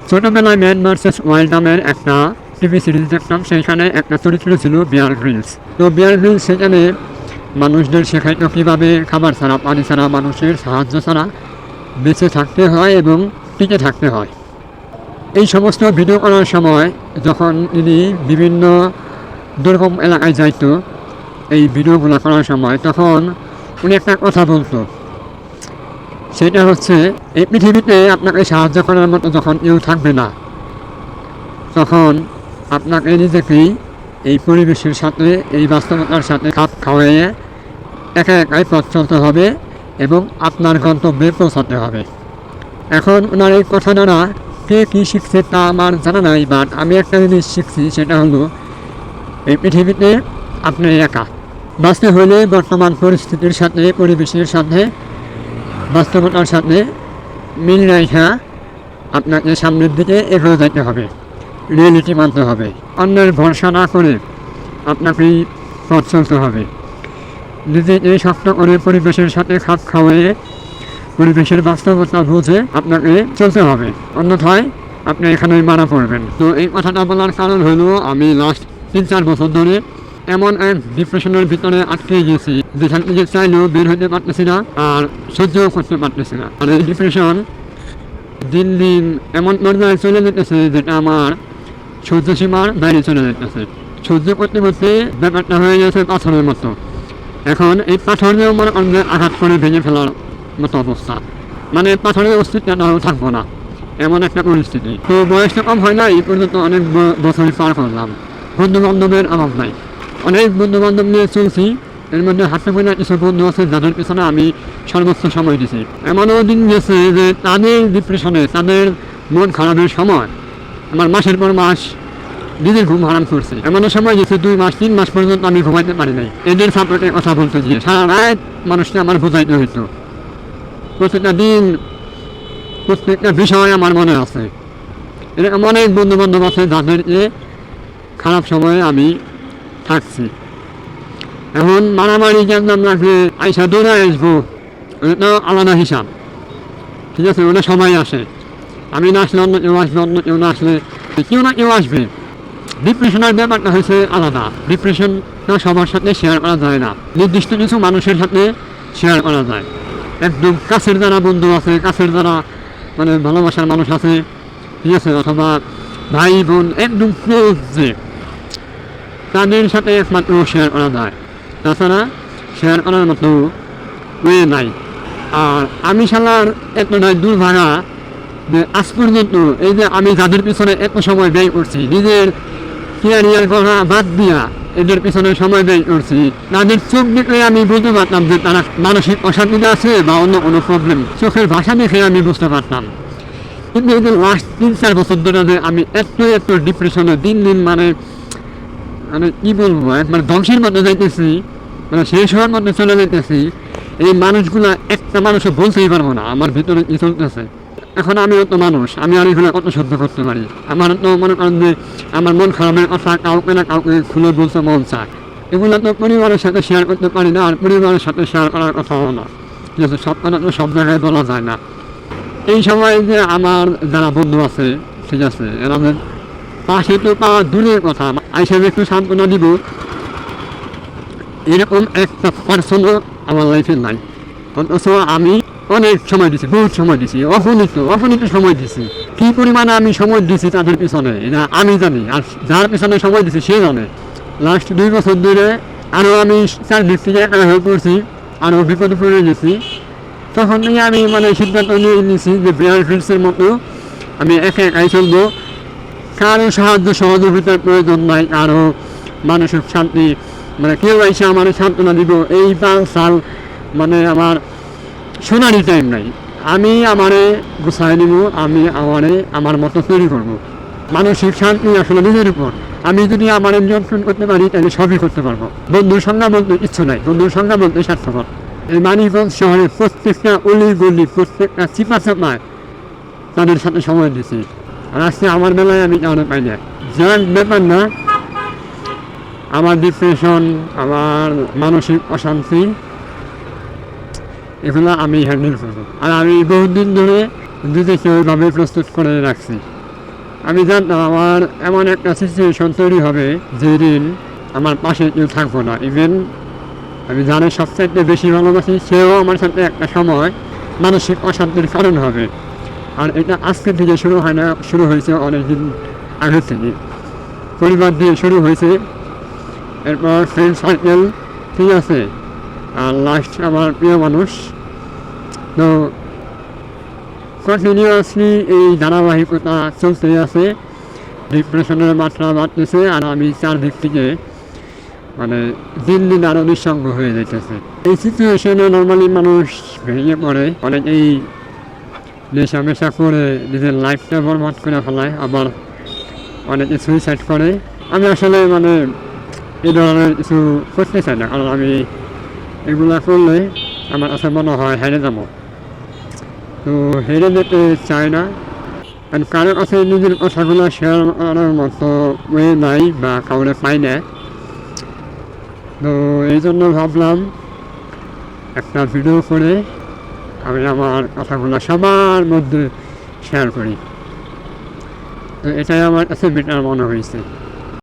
ছোটোবেলায় man versus wild নামের একটা টিভি সিরিজ দেখতাম, সেইখানে একটা চরিত্র ছিল বিয়ার গ্রিলস। তো বিয়ার গ্রিলস সেখানে মানুষদের শেখাইতো কীভাবে খাবার ছাড়া, পানি ছাড়া, মানুষের সাহায্য ছাড়া বেঁচে থাকতে হয় এবং টিকে থাকতে হয়। এই সমস্ত ভিডিও করার সময় যখন তিনি বিভিন্ন দুর্গম এলাকায় যাইতো এই ভিডিওগুলো করার সময়, তখন উনি একটা কথা বলতো, সেটা হচ্ছে এই পৃথিবীতে আপনাকে সাহায্য করার মতো যখন কেউ থাকবে না, তখন আপনাকে নিজেকেই এই পরিবেশের সাথে, এই বাস্তবতার সাথে খাপ খাওয়াইয়ে একা একাই পথ চলতে হবে এবং আপনার গন্তব্যে পৌঁছাতে হবে। এখন ওনার এই কথা দ্বারা কে কী শিখছে তা আমার জানা নাই, বাট আমি একটা জিনিস শিখছি, সেটা হলো এই পৃথিবীতে আপনি একা। বাঁচতে হলে বর্তমান পরিস্থিতির সাথে, পরিবেশের সাথে, বাস্তবতার সাথে মিল রেখা আপনাকে সামনের দিকে এগিয়ে যেতে হবে, রিয়েলিটি মানতে হবে। অন্যের ভরসা না করে আপনাকেই পথ চলতে হবে। নিজেকে শক্ত করে পরিবেশের সাথে খাপ খাওয়াইয়ে, পরিবেশের বাস্তবতা বুঝে আপনাকে চলতে হবে, অন্যথায় আপনি এখানেই মারা পড়বেন। তো এই কথাটা বলার কারণ হলো, আমি লাস্ট 3-4 বছর ধরে এমন এক ডিপ্রেশনের ভিতরে আটকে গেছি, যেখান থেকে চাইলেও বের হতে পারতেছি না আর সহ্যও করতে পারতেছি না। আর এই ডিপ্রেশন দিন দিন এমন পর্যায়ে চলে যেতেছে যেটা আমার সহ্য সীমার বাইরে চলে যেতেছে। সহ্য করতে করতে ব্যাপারটা হয়ে গেছে পাথরের মতো। এখন এই পাথরেও মনে করেন আঘাত করে ভেঙে ফেলার মতো অবস্থা, মানে পাথরের অস্তিত্বটাও থাকবো না, এমন একটা পরিস্থিতি। তো বয়সটা কম হয় না, এই পর্যন্ত অনেক বছর পার করলাম। বন্ধু বান্ধবের অভাব নাই, অনেক বন্ধু বান্ধব নিয়ে চলছি। এর মধ্যে হাতে গোনা কিছু বন্ধু আছে যাদের পিছনে আমি সর্বোচ্চ সময় দিছি। এমনও দিন গেছে যে তাদের ডিপ্রেশনে, তাদের মন খারাপের সময় আমার মাসের পর মাস নিজের ঘুম হারাম করছে। এমনও সময় গেছে 2 মাস 3 মাস পর্যন্ত আমি ঘুমাইতে পারি নাই, এদের সাপোর্টে কথা বলতে গিয়ে সারা রাত মানুষকে আমার বোঝাইতে হইতো। প্রত্যেকটা দিন, প্রত্যেকটা বিষয় আমার মনে আছে। এরকম অনেক বন্ধু বান্ধব আছে যাদেরকে খারাপ সময়ে আমি থাকছি। এখন মারামারি কেমন লাগলে আইসা দৌড়ে আসবো, ওটা আলাদা হিসাব, ঠিক আছে? ওটা সবাই আসে, আমি না আসলে অন্য কেউ আসবে, অন্য কেউ না আসলে কেউ না কেউ আসবে। ডিপ্রেশনের ব্যাপারটা হয়েছে আলাদা। ডিপ্রেশনটা সবার সাথে শেয়ার করা যায় না, নির্দিষ্ট কিছু মানুষের সাথে শেয়ার করা যায়। একদম কাছের যারা বন্ধু আছে, কাছের যারা মানে ভালোবাসার মানুষ আছে, ঠিক আছে, অথবা ভাই বোন একদম ক্লোজ, যে তাদের সাথে একমাত্র শেয়ার করা যায়, তাছাড়া শেয়ার করার মতো ওয়ে নাই। আর আমি শালার এতটাই দুর্ভাগা যে আজ পর্যন্ত এই যে আমি যাদের পিছনে এত সময় ব্যয় করছি, নিজের ক্যারিয়ার করা বাদ দিয়া এদের পিছনে সময় ব্যয় করছি, তাদের চোখ দেখলে আমি বুঝতে পারতাম যে তারা মানসিক অশান্তিতে আছে বা অন্য কোনো প্রবলেম, চোখের ভাষা দেখে আমি বুঝতে পারতাম। কিন্তু এই যে লাস্ট 3-4 বছর ধরে যে আমি এত ডিপ্রেশনে দিন দিন মানে মানে কী বলবো, একবার ধ্বংসের মধ্যে যাইতেছি, মানে শেষ হওয়ার মধ্যে চলে যাইতেছি, এই মানুষগুলা একটা মানুষও বলতেই পারবো না আমার ভিতরে কী চলতেছে। এখন আমিও তো মানুষ, আমি আর এগুলো কত সহ্য করতে পারি? আমার তো মনে করেন যে আমার মন খারাপের কথা কাউকে না কাউকে খুলে বলতে মন চায়, এগুলো তো পরিবারের সাথে শেয়ার করতে পারি না, আর পরিবারের সাথে শেয়ার করার কথাও না, ঠিক আছে? সব কথা তো সব জায়গায় বলা যায় না। এই সময় যে আমার যারা বন্ধু আছে, ঠিক আছে, এনাদের পাশে তো পাওয়া দূরের কথা, আইসা একটু সান্ত্বনা দিব, এরকম একটা পার্সনও আমার লাইফে নাই। অথচ আমি অনেক সময় দিছি, বহুত সময় দিছি, অগণিত সময় দিছি। কী পরিমাণে আমি সময় দিছি তাদের পিছনে এটা আমি জানি, আর যার পিছনে সময় দিছি সে জানে। লাস্ট 2 বছর ধরে আরও আমি চারদিক থেকে একা হয়ে পড়ছি, আরও বিপদে পড়ে গেছি। তখন থেকে আমি মানে সিদ্ধান্ত নিয়ে নিয়েছি যে বিয়ার গ্রিলসের মতো আমি একাই চলবো, কারো সাহায্য সহযোগিতার প্রয়োজন নাই, কারো মানসিক শান্তি মানে কেউ এসে আমার সান্ত্বনা দিব এই সাল মানে আমার শোনারই টাইম নাই। আমি আমারে গুছাই নিব, আমি আমার মতো তৈরি করব। মানসিক শান্তি আসলে নিজের উপর। আমি যদি আমার নিয়ন্ত্রণ করতে পারি তাহলে সবই করতে পারবো। বন্ধুর সংজ্ঞা বলতে ইচ্ছু নাই, বন্ধুর সংজ্ঞা বলতে স্বার্থপর। এই মানিকগঞ্জ শহরের প্রত্যেকটা অলি গলি, প্রত্যেকটা চিপা চাপায় তাদের সাথে সময় দিয়েছি, আর আজকে আমার বেলায় আমি কারণে পাই না। যার ব্যাপার না, আমার ডিপ্রেশন, আমার মানসিক অশান্তি, এগুলো আমি হ্যান্ডেল করবো। আর আমি বহুদিন ধরে নিজেকে ওইভাবে প্রস্তুত করে রাখছি। আমি জানতাম আমার এমন একটা সিচুয়েশন তৈরি হবে যেদিন আমার পাশে কেউ থাকবো না। ইভেন আমি যাদের সবচাইতে বেশি ভালোবাসি সেও আমার সাথে একটা সময় মানসিক অশান্তির কারণ হবে। আর এটা আজকে থেকে শুরু হয় না, শুরু হয়েছে অনেকদিন আগে থেকে। পরিবার দিয়ে শুরু হয়েছে, এরপর ফ্রেন্ড সার্কেল, ঠিক আছে, আর লাস্ট আমার প্রিয় মানুষ। তো কন্টিনিউয়াসলি এই ধারাবাহিকতা চলতেই আছে, ডিপ্রেশনের মাত্রা বাড়তেছে আর আমি চারদিক থেকে মানে দিন দিন আরও নিঃসঙ্গ হয়ে যেতেছে। এই সিচুয়েশনে নর্মালি মানুষ ভেঙে পড়ে, অনেকেই নেশা করে নিজের লাইফটা বরবাদ করে ফেলায়, আবার অনেকে সুইসাইড করে। আমি আসলে মানে এই ধরনের কিছু করতে চাই না, কারণ আমি এগুলা করলে আমার কাছে মনে হয় হেরে যাবো। তো হেরে যেতে চাই না, কারণ কারো কাছে নিজের কথাগুলো শেয়ার করার মতো ওয়ে নাই বা কাউরে পাই না। তো এই জন্য ভাবলাম একটা ভিডিও করে আমি আমার কথাগুলো সবার মধ্যে শেয়ার করি। তো এটাই আমার কাছে বেটার মনে হয়েছে।